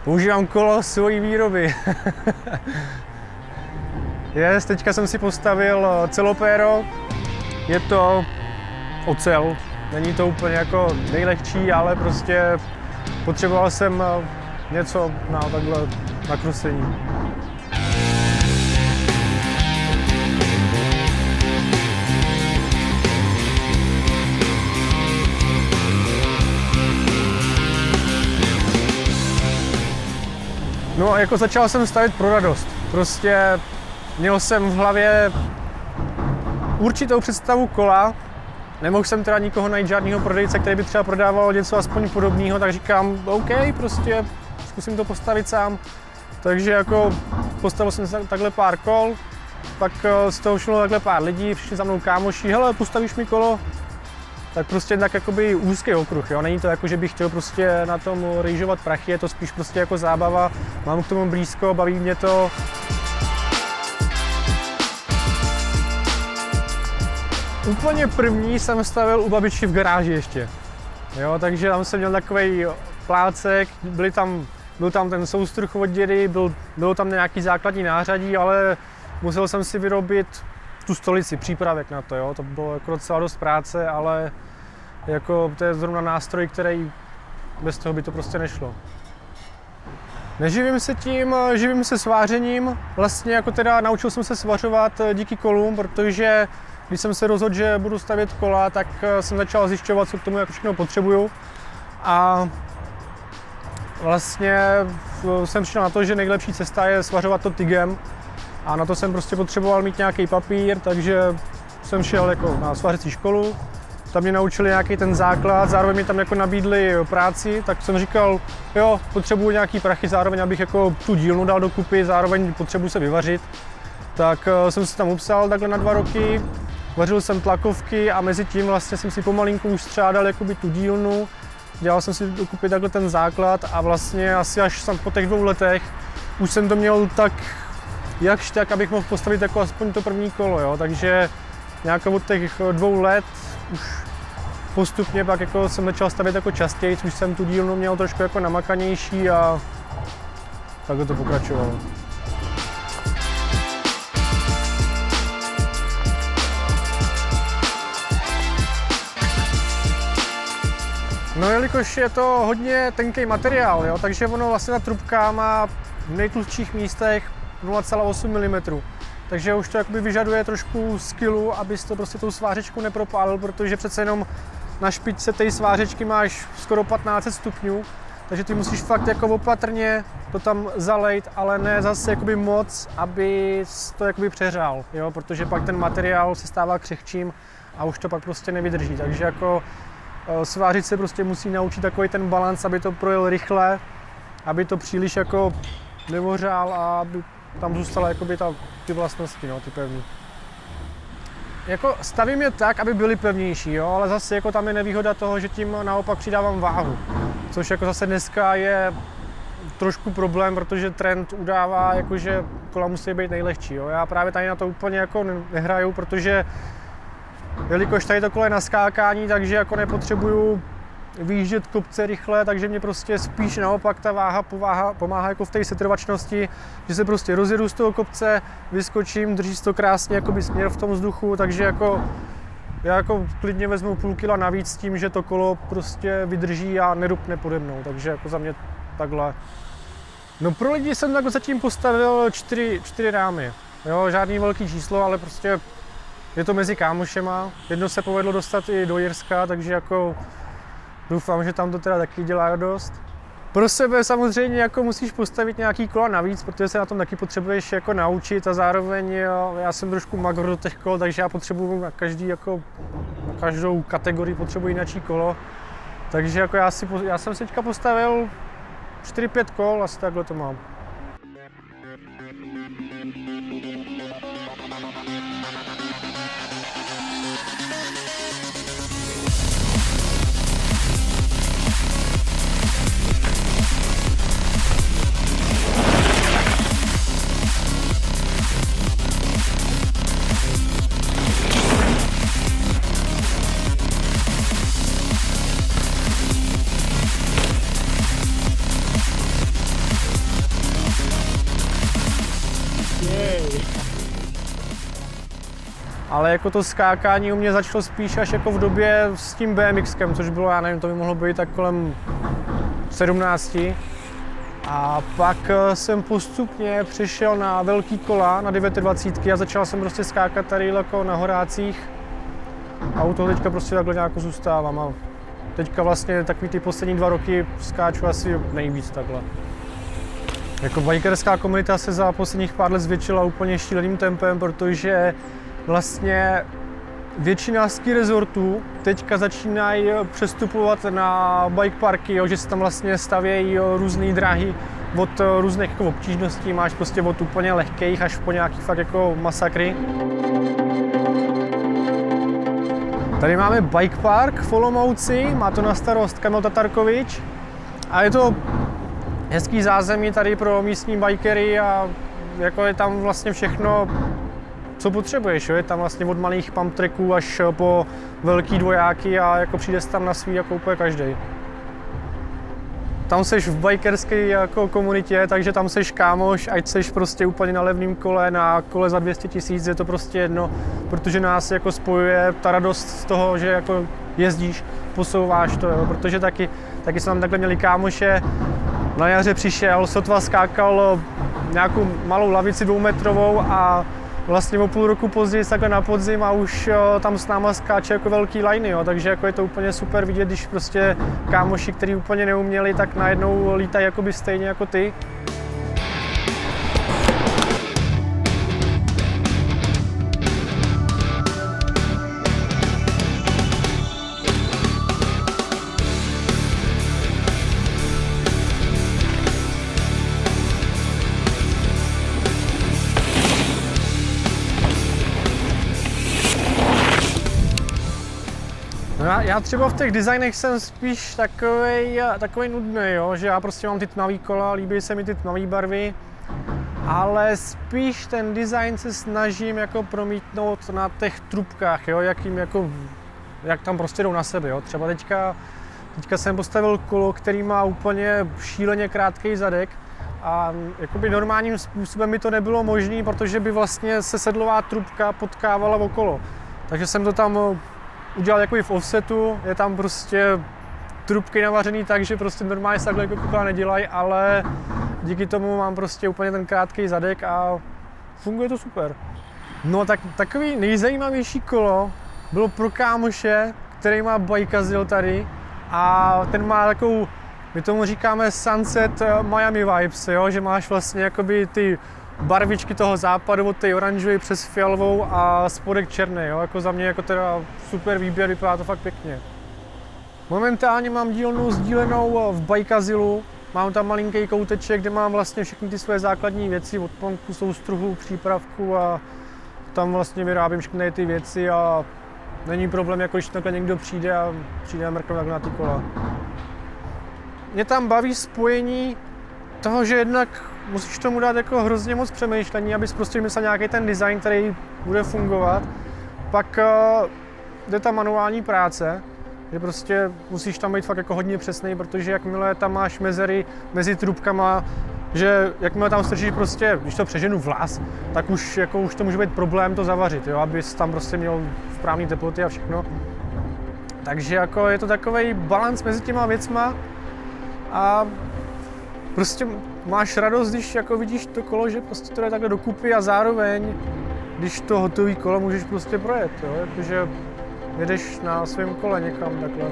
Používám kolo svojí výroby. Teďka jsem si postavil celopéro. Je to ocel. Není to úplně jako nejlehčí, ale prostě potřeboval jsem něco na takhle nakruslení. No, jako začal jsem stavět pro radost. Prostě měl jsem v hlavě určitou představu kola. Nemohl jsem teda nikoho najít, žádného prodejce, který by třeba prodával něco aspoň podobného, tak říkám, OK, prostě zkusím to postavit sám. Takže jako postavil jsem takhle pár kol, pak z toho všimlo takhle pár lidí, přišli za mnou kámoši, hele, postavíš mi kolo? Tak prostě tak jakoby úzký okruh, jo? Není to jako, že bych chtěl prostě na tom rejžovat prachy, je to spíš prostě jako zábava, mám k tomu blízko, baví mě to. Úplně první jsem stavil u babičky v garáži ještě, jo? Takže tam jsem měl takovej plácek, byl tam ten soustruh od dědy, bylo tam nějaký základní nářadí, ale musel jsem si vyrobit tu stolici, přípravek na to, jo? To bylo jako docela dost práce, ale jako to je zrovna nástroj, který bez toho by to prostě nešlo. Neživím se tím, živím se svářením. Vlastně jako teda naučil jsem se svařovat díky kolům, protože když jsem se rozhodl, že budu stavět kola, tak jsem začal zjišťovat, co k tomu jako všechno potřebuju. A vlastně jsem přišel na to, že nejlepší cesta je svařovat to tygem. A na to jsem prostě potřeboval mít nějaký papír, takže jsem šel jako na svařicí školu. Tam mě naučili nějaký ten základ, zároveň mi tam jako nabídli práci, tak jsem říkal, jo, potřebuju nějaký prachy, zároveň abych jako tu dílnu dal dokupy, zároveň potřebuji se vyvařit. Tak jsem se tam upsal takhle na 2 roky, vařil jsem tlakovky a mezi tím vlastně jsem si pomalinku už střádal jakoby tu dílnu. Dělal jsem si dokupy takhle ten základ a vlastně asi až po těch 2 letech už jsem to měl tak jakž tak, abych mohl postavit jako aspoň to první kolo, jo. Takže nějak od těch 2 let už postupně pak jako jsem začal stavět jako častěji, už jsem tu dílnu měl trošku jako namakanější a takhle to pokračovalo. No, jelikož je to hodně tenký materiál, jo, takže ono vlastně ta trubka má v nejtlustších místech 0,8 mm. Takže už to jakoby vyžaduje trošku skillu, abys to prostě tou svářečkou nepropálil, protože přece jenom na špičce té svářečky máš skoro 1500 stupňů, takže ty musíš fakt jako opatrně to tam zalejt, ale ne zase jakoby moc, aby to jakoby přeřál, jo, protože pak ten materiál se stává křehčím a už to pak prostě nevydrží, takže jako svářit se prostě musí naučit takový ten balans, aby to projel rychle, aby to příliš jako nevořál a aby tam zůstala jakoby ty vlastnosti, no, ty pevný. Jako stavím je tak, aby byly pevnější, jo, ale zase jako tam je nevýhoda toho, že tím naopak přidávám váhu, což jako zase dneska je trošku problém, protože trend udává, jakože kola musí být nejlehčí, jo. Já právě tady na to úplně jako nehraju, protože jelikož tady to kolo je na skákání, takže jako nepotřebuju vyjíždět kopce rychle, takže mě prostě spíš naopak ta váha pomáhá jako v té setrvačnosti, že se prostě rozjedu z toho kopce, vyskočím, drží se to krásně jakoby směr v tom vzduchu, takže jako já jako klidně vezmu půl kila navíc s tím, že to kolo prostě vydrží a nerupne pode mnou, takže jako za mě takhle. No, pro lidi jsem tak zatím postavil 4 rámy, jo, žádný velký číslo, ale prostě je to mezi kámošema, jedno se povedlo dostat i do Jirska, takže jako doufám, že tam to teda taky dělá radost. Pro sebe samozřejmě jako musíš postavit nějaký kola navíc, protože se na tom taky potřebuješ jako naučit a zároveň já jsem trošku magor do těch kol, takže já potřebuju na každou kategorii potřebuji jináčí kolo. Takže jako já jsem si teďka postavil 4-5 kol, asi takhle to mám. Ale jako to skákání u mě začalo spíš až jako v době s tím BMXkem, což bylo, já nevím, to by mohlo být tak kolem 17. A pak jsem postupně přešel na velký kola, na 29 a začal jsem prostě skákat tady jako na horácích. A u toho teďka prostě takhle nějak zůstávám. A teďka vlastně takový ty poslední 2 roky skáču asi nejvíc takhle. Jako bikerská komunita se za posledních pár let zvětšila úplně šíleným tempem, protože vlastně většina ski resortů teďka začínají přestupovat na bike parky, že se tam vlastně stavějí různé dráhy od různých jako obtížností, máš prostě od úplně lehkých až po nějaký fakt jako masakry. Tady máme bike park v Olomouci, má to na starost Kamil Tatarkovič a je to hezký zázemí tady pro místní bikery a jako je tam vlastně všechno, co potřebuješ, jo? Je tam vlastně od malých pump tracků až po velký dvojáky a jako přijde tam na svý jako úplně každý. Tam seš v bikerské jako komunitě, takže tam seš kámoš, ať seš prostě úplně na levném kole, na kole za 200 000, je to prostě jedno, protože nás jako spojuje ta radost z toho, že jako jezdíš, posouváš to, jo? Protože taky jsme tam takhle měli kámoše. Na jaře přišel, sotva skákal nějakou malou lavici 2metrovou a vlastně o půl roku později takhle na podzim a už tam s náma skáče jako velký liney, jo. Takže jako je to úplně super vidět, když prostě kámoši, kteří úplně neuměli, tak najednou lítají jakoby stejně jako ty. No já třeba v těch designech jsem spíš takovej nudný, jo? Že já prostě mám ty tmavý kola, líbí se mi ty tmavé barvy, ale spíš ten design se snažím jako promítnout na těch trubkách, jo? Jak tam prostě jdou na sebe. Jo? Třeba teďka jsem postavil kolo, který má úplně šíleně krátký zadek a jakoby normálním způsobem by to nebylo možné, protože by vlastně se sedlová trubka potkávala okolo. Takže jsem to tam udělal jakoby v offsetu, je tam prostě trubky navařený tak, že prostě normálně se takhle jako kola nedělají, ale díky tomu mám prostě úplně ten krátký zadek a funguje to super. No tak takový nejzajímavější kolo bylo pro kámoše, který má Bikeazil tady a ten má takovou, my tomu říkáme Sunset Miami vibes, jo? Že máš vlastně jakoby ty barvičky toho západu od té oranžové přes fialovou a spodek černý, jo? Jako za mě jako teda super výběr, vypadá to fakt pěkně. Momentálně mám dílnu sdílenou v Bikeazilu, mám tam malinký kouteček, kde mám vlastně všechny ty své základní věci, od plonku, soustruhu, přípravku a tam vlastně vyrábím všechny ty věci a není problém, jako když takhle někdo přijde a mrknout na ty kola. Mě tam baví spojení toho, že jednak musíš tomu dát jako hrozně moc přemýšlení, abys prostě vymyslel nějaký ten design, který bude fungovat. Pak jde ta manuální práce, že prostě musíš tam být fakt jako hodně přesný, protože jakmile tam máš mezery mezi trubkama, že jakmile tam strčíš prostě, když to přeženu vlas, tak už to může být problém to zavařit, jo, abys tam prostě měl správné teploty a všechno. Takže jako je to takový balans mezi těma věcma a prostě máš radost, když jako vidíš to kolo, že prostě to jde takhle dokupy a zároveň, když to hotový kolo můžeš prostě projet, jo, jakože jedeš na svém kole někam takhle.